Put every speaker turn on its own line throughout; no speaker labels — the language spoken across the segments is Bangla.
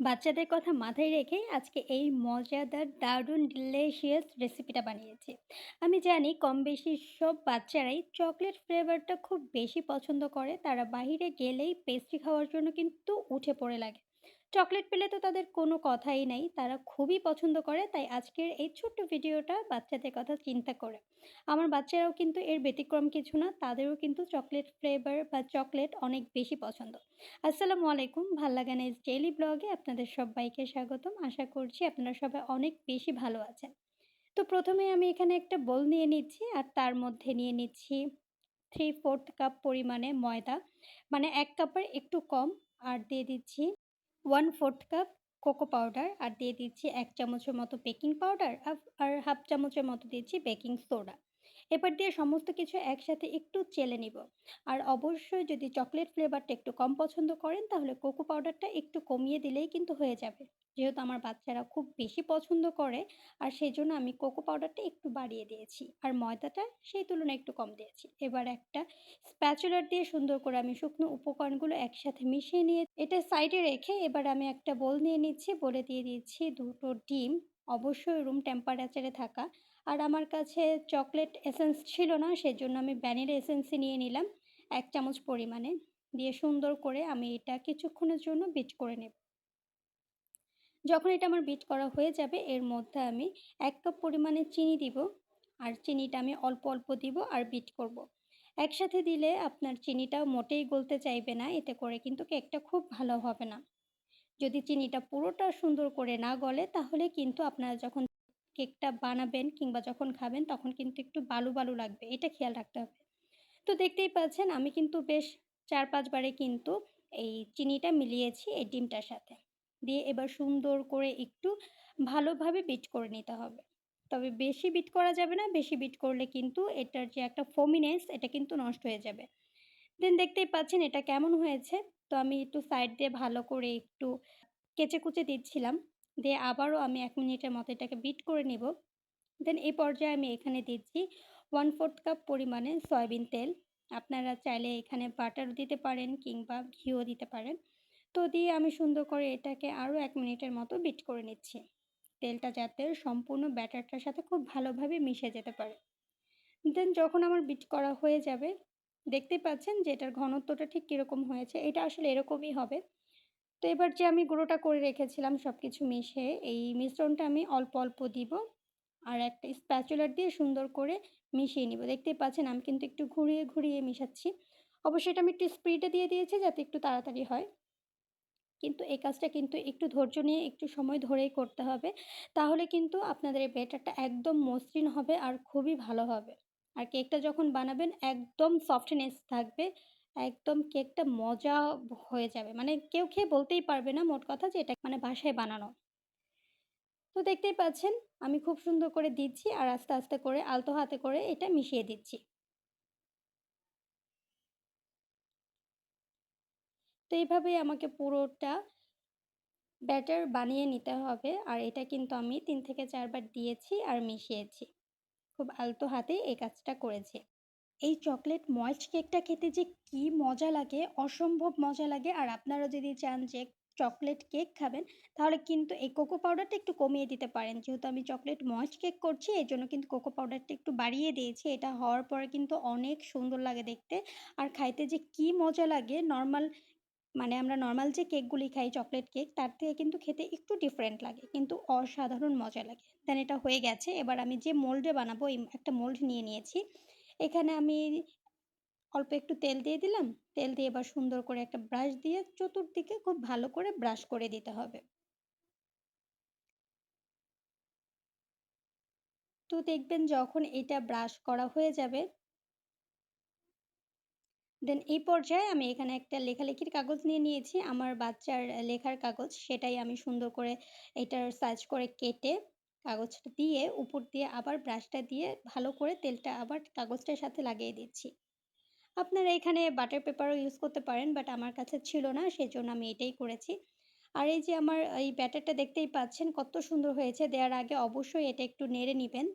বাচ্চাদের কথা মাথায় রেখেই আজকে এই মজাদার দারুণ ডিলিশিয়াস রেসিপিটা বানিয়েছি। আমি জানি কম বেশি সব বাচ্চারাই চকলেট ফ্লেভারটা খুব বেশি পছন্দ করে। তারা বাইরে গেলেই পেস্ট্রি খাওয়ার জন্য কিন্তু উঠে পড়ে লাগে। চকলেট পেলে তো তাদের কোনো কথাই নাই, তারা খুবই পছন্দ করে। তাই আজকের এই ছোট্ট ভিডিওটা বাচ্চাদের কথা চিন্তা করে। আমার বাচ্চারাও কিন্তু এর ব্যতিক্রম কিছু না, তাদেরও কিন্তু চকলেট ফ্লেভার বা চকলেট অনেক বেশি পছন্দ। আসসালামু আলাইকুম। ভাল লাগা নাইস ডেইলি ব্লগে আপনাদের সবাইকে স্বাগতম। আশা করছি আপনারা সবাই অনেক বেশি ভালো আছেন। তো ১ম এ আমি এখানে একটা বোল নিয়ে নিচ্ছি আর তার মধ্যে নিয়ে নিচ্ছি 3/4 কাপ পরিমাণে ময়দা। মানে ১ কাপের একটু কম। আর দিয়ে দিচ্ছি 1/4 কাপ কোকো পাউডার আর দিয়ে দিচ্ছি ১ চামচের মতো বেকিং পাউডার আর 1/2 চামচের মতো দিচ্ছি বেকিং সোডা। এবার দিয়ে সমস্ত কিছু একসাথে একটু চেলে নিব। আর অবশ্যই যদি চকলেট ফ্লেভারটা একটু কম পছন্দ করেন তাহলে কোকো পাউডারটা একটু কমিয়ে দিলেই কিন্তু হয়ে যাবে। যেহেতু আমার বাচ্চারা খুব বেশি পছন্দ করে আর সেজন্য আমি কোকো পাউডারটা একটু বাড়িয়ে দিয়েছি। আর ময়দাটা সেই তুলনায় একটু কম দিয়েছি। এবার একটা স্প্যাচুলার দিয়ে সুন্দর করে আমি শুকনো উপকরণগুলো একসাথে মিশিয়ে নিয়ে এটা সাইডে রেখে এবার আমি একটা বোল নিয়ে নিচ্ছি। বোলে দিয়ে দিচ্ছি ২ টো ডিম, অবশ্যই রুম টেম্পারেচারে থাকা। আর আমার কাছে চকলেট এসেন্স ছিল না, সেজন্য আমি ভ্যানিলা এসেন্সই নিয়ে নিলাম ১ চামচ পরিমাণে। দিয়ে সুন্দর করে আমি এটা কিছুক্ষণের জন্য বিট করে নেব। যখন এটা আমার বিট করা হয়ে যাবে এর মধ্যে আমি ১ কাপ পরিমাণে চিনি দিব। আর চিনিটা আমি অল্প, অল্প দিব আর বিট করব। একসাথে দিলে আপনার চিনিটা মোটেই গলতে চাইবে না। এতে করে কিন্তু কেকটা খুব ভালো হবে না। যদি চিনিটা পুরোটা সুন্দর করে না গলে তাহলে কিন্তু আপনারা যখন কেকটা বানাবেন কিংবা যখন খাবেন তখন কিন্তু একটু বালু, বালু লাগবে। এটা খেয়াল রাখতে হবে। তো দেখতেই পাচ্ছেন আমি কিন্তু বেশ ৪-৫ বারে কিন্তু এই চিনিটা মিলিয়েছি এই ডিমটার সাথে। দিয়ে এবার সুন্দর করে একটু ভালোভাবে বিট করে নিতে হবে। তবে বেশি বিট করা যাবে না। বেশি বিট করলে কিন্তু এটার যে একটা ফোমিনেস এটা কিন্তু নষ্ট হয়ে যাবে। দেন দেখতেই পাচ্ছেন এটা কেমন হয়েছে। তো আমি একটু সাইড দিয়ে ভালো করে একটু কেচে-কুচে দিচ্ছিলাম। দিয়ে আবারও আমি ১ মিনিটের মতো এটাকে বিট করে নিব। দেন এই পর্যায়ে আমি এখানে দিচ্ছি 1/4 কাপ পরিমাণে সয়াবিন তেল। আপনারা চাইলে এখানে বাটার দিতে পারেন কিংবা ঘিও দিতে পারেন। তো দিয়ে আমি সুন্দর করে এটাকে আরও ১ মিনিটের মতো বিট করে নিচ্ছি। তেলটা যাতে সম্পূর্ণ ব্যাটারটার সাথে খুব ভালোভাবে মিশে যেতে পারে। দেন যখন আমার বিট করা হয়ে যাবে, দেখতেই পাচ্ছেন যে এটার ঘনত্বটা ঠিক কীরকম হয়েছে। এটা আসলে এরকমই হবে। তো এবার যে আমি গুঁড়োটা করে রেখেছিলাম সবকিছু মিশিয়ে এই মিশ্রণটা আমি অল্প, অল্প দিব। আর একটা স্প্যাচুলার দিয়ে সুন্দর করে মিশিয়ে নিব। দেখতেই পাচ্ছেন আমি কিন্তু একটু ঘুরিয়ে, ঘুরিয়ে মিশাচ্ছি। অবশ্যই এটা আমি একটু স্পিডে দিয়ে দিয়েছি যাতে একটু তাড়াতাড়ি হয়। কিন্তু এই কাজটা কিন্তু একটু ধৈর্য নিয়ে একটু সময় ধরেই করতে হবে। তাহলে কিন্তু আপনাদের এই ব্যাটারটা একদম মসৃণ হবে আর খুবই ভালো হবে। আর কেকটা যখন বানাবেন একদম সফটনেস থাকবে। একদম কেকটা মজা হয়ে যাবে। মানে কেউ খেয়ে বলতেই পারবে না মোট কথা যে এটা মানে বাসায় বানানো। তো দেখতেই পাচ্ছেন আমি খুব সুন্দর করে দিচ্ছি আর আস্তে, আস্তে করে আলতো হাতে করে এটা মিশিয়ে দিচ্ছি। তো এইভাবেই আমাকে পুরোটা ব্যাটার বানিয়ে নিতে হবে। আর এটা কিন্তু আমি ৩ থেকে ৪ বার দিয়েছি আর মিশিয়েছি। খুব আলতো হাতে এই কাজটা করেছি। এই চকলেট ময়েস্ট কেকটা খেতে যে কি মজা লাগে, অসম্ভব মজা লাগে। আর আপনারা যদি চান যে চকলেট কেক খাবেন, তাহলে কিন্তু এই কোকো পাউডারটা একটু কমিয়ে দিতে পারেন। যেহেতু আমি চকলেট ময়েস্ট কেক করছি, এজন্য কিন্তু কোকো পাউডারটা একটু বাড়িয়ে দিয়েছি। এটা হওয়ার পরে কিন্তু অনেক সুন্দর লাগে দেখতে। আর খাইতে যে কি মজা লাগে নরমাল মানে আমরা নরমাল যে কেকগুলি খাই চকলেট কেক, তার থেকে কিন্তু খেতে একটু ডিফারেন্ট লাগে। কিন্তু অসাধারণ মজা লাগে। দেন এটা হয়ে গেছে। এবার আমি যে মোল্ডে বানাবো, এই একটা মোল্ড নিয়ে নিয়েছি। এখানে আমি অল্প একটু তেল দিয়ে দিলাম। তেল দিয়ে এবার সুন্দর করে একটা ব্রাশ দিয়ে চতুর্দিকে খুব ভালো করে ব্রাশ করে দিতে হবে। তো দেখবেন যখন এটা ব্রাশ করা হয়ে যাবে, দেন এই পর্যায়ে আমি এখানে একটা লেখালেখির কাগজ নিয়ে নিয়েছি। আমার বাচ্চার লেখার কাগজ। সেটাই আমি সুন্দর করে এটার সাইজ করে কেটে কাগজটা দিয়ে উপর দিয়ে আবার ব্রাশটা দিয়ে ভালো করে তেলটা আবার কাগজটার সাথে লাগিয়ে দিচ্ছি। আপনারা এখানে বাটার পেপারও ইউজ করতে পারেন, বাট আমার কাছে ছিল না, সেজন্য আমি এটাই করেছি। আর এই যে আমার এই ব্যাটারটা দেখতেই পাচ্ছেন কত সুন্দর হয়েছে। দেওয়ার আগে অবশ্যই এটা একটু নেড়ে নিবেন।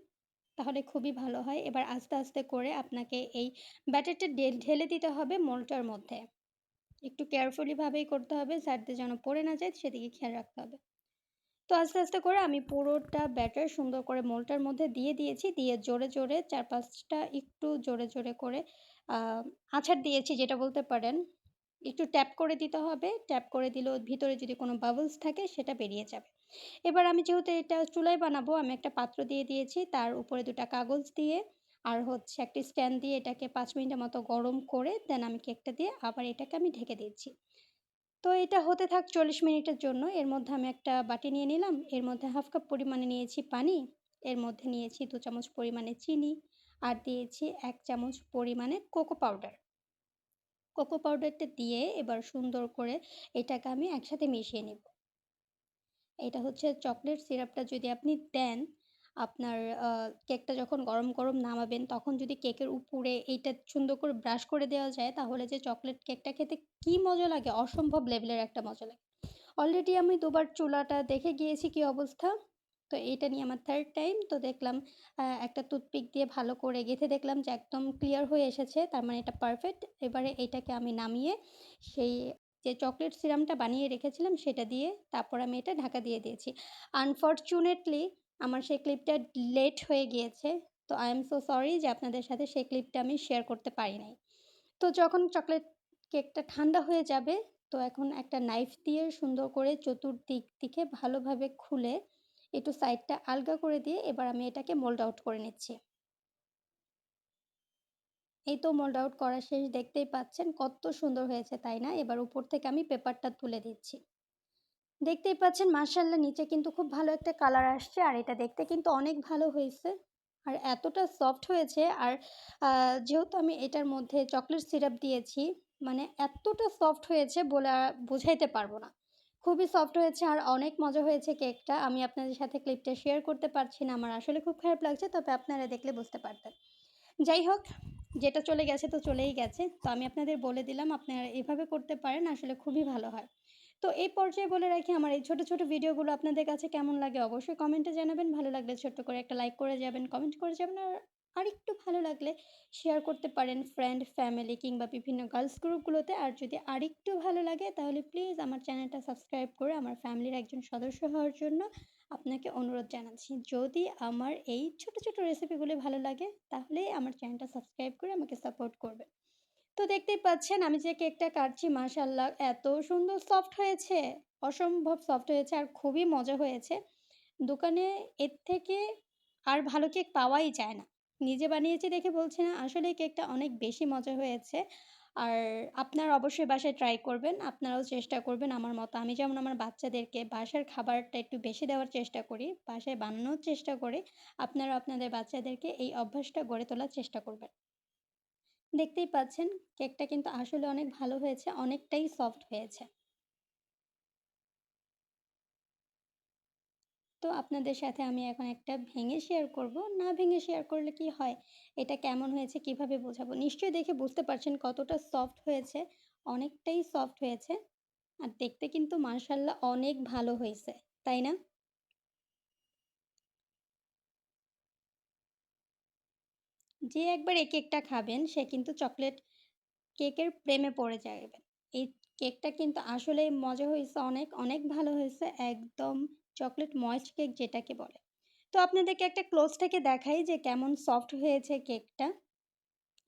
তাহলে খুবই ভালো হয়। এবার আস্তে, আস্তে করে আপনাকে এই ব্যাটারটা ঢেলে দিতে হবে মোল্ডটার মধ্যে। একটু কেয়ারফুলি ভাবেই করতে হবে, সাইড দিয়ে যেন পড়ে না যায় সেদিকে খেয়াল রাখতে হবে। তো আস্তে, আস্তে করে আমি পুরোটা ব্যাটার সুন্দর করে মোল্ডটার মধ্যে দিয়ে দিয়েছি। দিয়ে জোরে, জোরে ৪-৫ টা একটু জোরে, জোরে করে আ আছাড় দিয়েছি যেটা বলতে পারেন। একটু ট্যাপ করে দিতে হবে। ট্যাপ করে দিলেও ভিতরে যদি কোনো বাবলস থাকে সেটা বেরিয়ে যাবে। এবার আমি যেহেতু এটা চুলায় বানাবো, আমি একটা পাত্র দিয়ে দিয়েছি। তার উপরে ২ টা কাগজ দিয়ে আর হচ্ছে একটি স্ট্যান্ড দিয়ে এটাকে ৫ মিনিটের মতো গরম করে দেন আমি কেকটা দিয়ে আবার এটাকে আমি ঢেকে দিচ্ছি। তো এটা হতে থাক ৪০ মিনিটের জন্য। এর মধ্যে আমি একটা বাটি নিয়ে নিলাম। এর মধ্যে ১/২ কাপ পরিমাণে নিয়েছি পানি। এর মধ্যে নিয়েছি ২ চামচ পরিমাণে চিনি। আর দিয়েছি ১ চামচ পরিমাণে কোকো পাউডার। কোকো পাউডারটা দিয়ে এবার সুন্দর করে এটাকে আমি একসাথে মিশিয়ে নিব। এটা হচ্ছে চকলেট সিরাপটা যদি আপনি দেন, আপনার কেকটা যখন গরম, গরম নামাবেন তখন যদি কেকের উপরে এইটা সুন্দর করে ব্রাশ করে দেওয়া যায় তাহলে যে চকলেট কেকটা খেতে কি মজা লাগে! অসম্ভব লেভেলের একটা মজা লাগে। অলরেডি আমি ২ বার চুলাটা দেখে গিয়েছি কি অবস্থা। তো এইটা নিয়ে আমার 3rd টাইম। তো দেখলাম একটা টুথপিক দিয়ে ভালো করে গেঁথে দেখলাম যে একদম ক্লিয়ার হয়ে এসেছে। তার মানে এটা পারফেক্ট। এবারে এইটাকে আমি নামিয়ে সেই যে চকলেট সিরামটা বানিয়ে রেখেছিলাম সেটা দিয়ে তারপর আমি এটা ঢাকা দিয়ে দিয়েছি। আনফরচুনেটলি আমার সেই ক্লিপটা লেট হয়ে গিয়েছে। তো আই এম সো সরি যে আপনাদের সাথে সেই ক্লিপটা আমি শেয়ার করতে পারি নাই। তো যখন চকলেট কেকটা ঠান্ডা হয়ে যাবে, তো এখন একটা নাইফ দিয়ে সুন্দর করে চতুর্দিক থেকে ভালোভাবে খুলে একটু সাইডটা আলগা করে দিয়ে এবার আমি এটাকে মোল্ড আউট করে নিচ্ছি। এই তো মোল্ড আউট করা শেষ দেখতেই পাচ্ছেন কত সুন্দর হয়েছে, তাই না? এবার উপর থেকে আমি পেপারটা তুলে দিচ্ছি। দেখতেই পাচ্ছেন মাশাআল্লাহ নিচে কিন্তু খুব ভালো একটা কালার আসছে আর এটা দেখতে কিন্তু অনেক ভালো হয়েছে। আর এতটা সফট হয়েছে আর আ যেহেতু আমি এটার মধ্যে চকলেট সিরাপ দিয়েছি, মানে এতটা সফট হয়েছে বলে বোঝাইতে পারব না। খুবই সফট হয়েছে আর অনেক মজা হয়েছে কেকটা। আমি আপনাদের সাথে ক্লিপটা শেয়ার করতে পারছি না। আমার আসলে খুব খারাপ লাগছে। তবে আপনারা দেখলে বুঝতে পারতেন। যাই হোক, যেটা চলে গেছে তো চলেই গেছে। তো আমি আপনাদের বলে দিলাম আপনারা এভাবে করতে পারেন। আসলে খুবই ভালো হয়। তো এই পর্যায়ে বলে রাখি আমার এই ছোট, ছোট ভিডিওগুলো আপনাদের কাছে কেমন লাগে অবশ্যই কমেন্টে জানাবেন। ভালো লাগলে ছোট্ট করে একটা লাইক করে যাবেন, কমেন্ট করে যাবেন। আর আরেকটু ভালো লাগলে শেয়ার করতে পারেন ফ্রেন্ড, ফ্যামিলি কিংবা বিভিন্ন গার্লস গ্রুপগুলোতে। আর যদি আরেকটু ভালো লাগে তাহলে প্লিজ আমার চ্যানেলটা সাবস্ক্রাইব করে আমার ফ্যামিলির একজন সদস্য হওয়ার জন্য আপনাকে অনুরোধ জানাচ্ছি। যদি আমার এই ছোট, ছোট রেসিপিগুলি ভালো লাগে তাহলেই আমার চ্যানেলটা সাবস্ক্রাইব করে আমাকে সাপোর্ট করবেন। তো দেখতেই পাচ্ছেন আমি যে কেকটা কাটছি মাশাআল্লাহ এত সুন্দর সফট হয়েছে, অসম্ভব সফট হয়েছে আর খুবই মজা হয়েছে। দোকানে এর থেকে আর ভালো কেক পাওয়াই যায় না। নিজে বানিয়েছি দেখে বলছি না, আসলে এই কেকটা অনেক বেশি মজা হয়েছে। আর আপনারা অবশ্যই বাসায় ট্রাই করবেন। আপনারাও চেষ্টা করবেন আমার মতো। আমি যেমন আমার বাচ্চাদেরকে বাসার খাবারটা একটু বেশি দেওয়ার চেষ্টা করি, বাসায় বানানোর চেষ্টা করি। আপনারাও আপনাদের বাচ্চাদেরকে এই অভ্যাসটা গড়ে তোলার চেষ্টা করবেন। দেখতেই পাচ্ছেন কেকটা কিন্তু আসলে অনেক ভালো হয়েছে, অনেকটাই সফট হয়েছে। তো আপনাদের সাথে আমি এখন একটা ভেঙে শেয়ার করব। না ভেঙে শেয়ার করলে কি হয়? এটা কেমন হয়েছে কিভাবে বোঝাবো? নিশ্চয়ই দেখে বুঝতে পারছেন কতটা সফট হয়েছে। অনেকটাই সফট হয়েছে। আর দেখতে কিন্তু মাশাআল্লাহ অনেক ভালো হইছে। তাই না? যে একবার এই কেকটা খাবেন সে কিন্তু চকোলেট কেকের প্রেমে পড়ে যাবেন। এই কেকটা কিন্তু আসলেই মজা হইছে অনেক, অনেক ভালো হয়েছে। একদম চকোলেট ময়েস্ট কেক যেটাকে বলে। তো আপনাদেরকে একটা ক্লোজ থেকে দেখাই যে কেমন সফট হয়েছে কেকটা।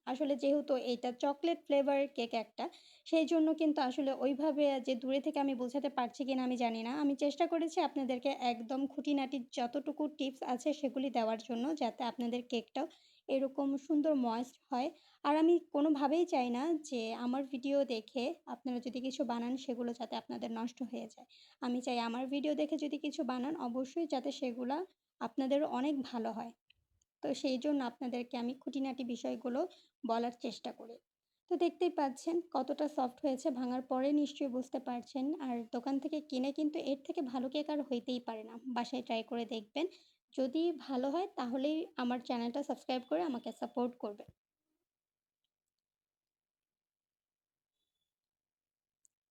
আসলে যেহেতু এটা চকোলেট ফ্লেভারের কেক একটা, সেইজন্য কিন্তু আসলে ওইভাবে যে দূরে থেকে আমি বোঝাতে পারছি কিনা আমি জানি না। আমি চেষ্টা করেছি আপনাদেরকে একদম খুঁটিনাটি যতটুকু টিপস আছে সেগুলি দেওয়ার জন্য, যাতে আপনাদের কেকটাও এরকম সুন্দর ময়েস্ট হয়। আর আমি কোনোভাবেই চাই না যে আমার ভিডিও দেখে আপনারা যদি কিছু বানান সেগুলো যাতে আপনাদের নষ্ট হয়ে যায়। আমি চাই আমার ভিডিও দেখে যদি কিছু বানান অবশ্যই যাতে সেগুলা আপনাদেরও অনেক ভালো হয়। তো সেইজন্য আপনাদেরকে আমি খুঁটিনাটি বিষয়গুলো বলার চেষ্টা করি। তো দেখতেই পাচ্ছেন কতটা সফট হয়েছে, ভাঙার পরে নিশ্চয়ই বুঝতে পারছেন। আর দোকান থেকে কিনে কিন্তু এর থেকে ভালো কেক আর হইতেই পারে না। বাসায় ট্রাই করে দেখবেন। যদি ভালো হয় তাহলেই আমার চ্যানেলটা সাবস্ক্রাইব করে আমাকে সাপোর্ট করবেন।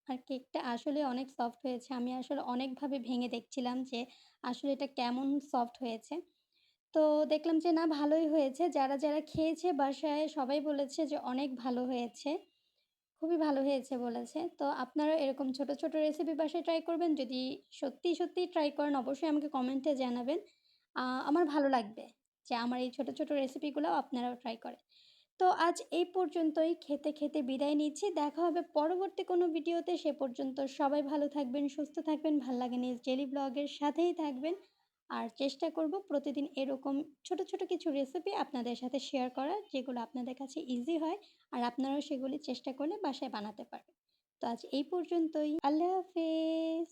আর কেকটা আসলে অনেক সফট হয়েছে। আমি আসলে অনেকভাবে ভেঙে দেখছিলাম যে আসলে এটা কেমন সফট হয়েছে। তো দেখলাম যে না ভালোই হয়েছে। যারা, যারা খেয়েছে বাসায় সবাই বলেছে যে অনেক ভালো হয়েছে। খুবই ভালো হয়েছে বলেছে। তো আপনারাও এরকম ছোট, ছোট রেসিপি বাসায় ট্রাই করবেন। যদি সত্যিই ট্রাই করেন অবশ্যই আমাকে কমেন্টে জানাবেন। আমার ভালো লাগবে যে আমার এই ছোট, ছোট রেসিপিগুলাও আপনারাও ট্রাই করেন। তো আজ এই পর্যন্তই খেতে বিদায় নিচ্ছি। দেখা হবে পরবর্তী কোনো ভিডিওতে। সে পর্যন্ত সবাই ভালো থাকবেন, সুস্থ থাকবেন। ভাল লাগে নিউজ ডেইলি ব্লগের সাথেই থাকবেন। আর চেষ্টা করব প্রতিদিন এরকম ছোট, ছোট কিছু রেসিপি আপনাদের সাথে শেয়ার করার যেগুলো আপনাদের কাছে ইজি হয়। আর আপনারাও সেগুলি চেষ্টা করলে বাসায় বানাতে পারবেন। তো আজ এই পর্যন্তই। আল্লাহ হাফেজ।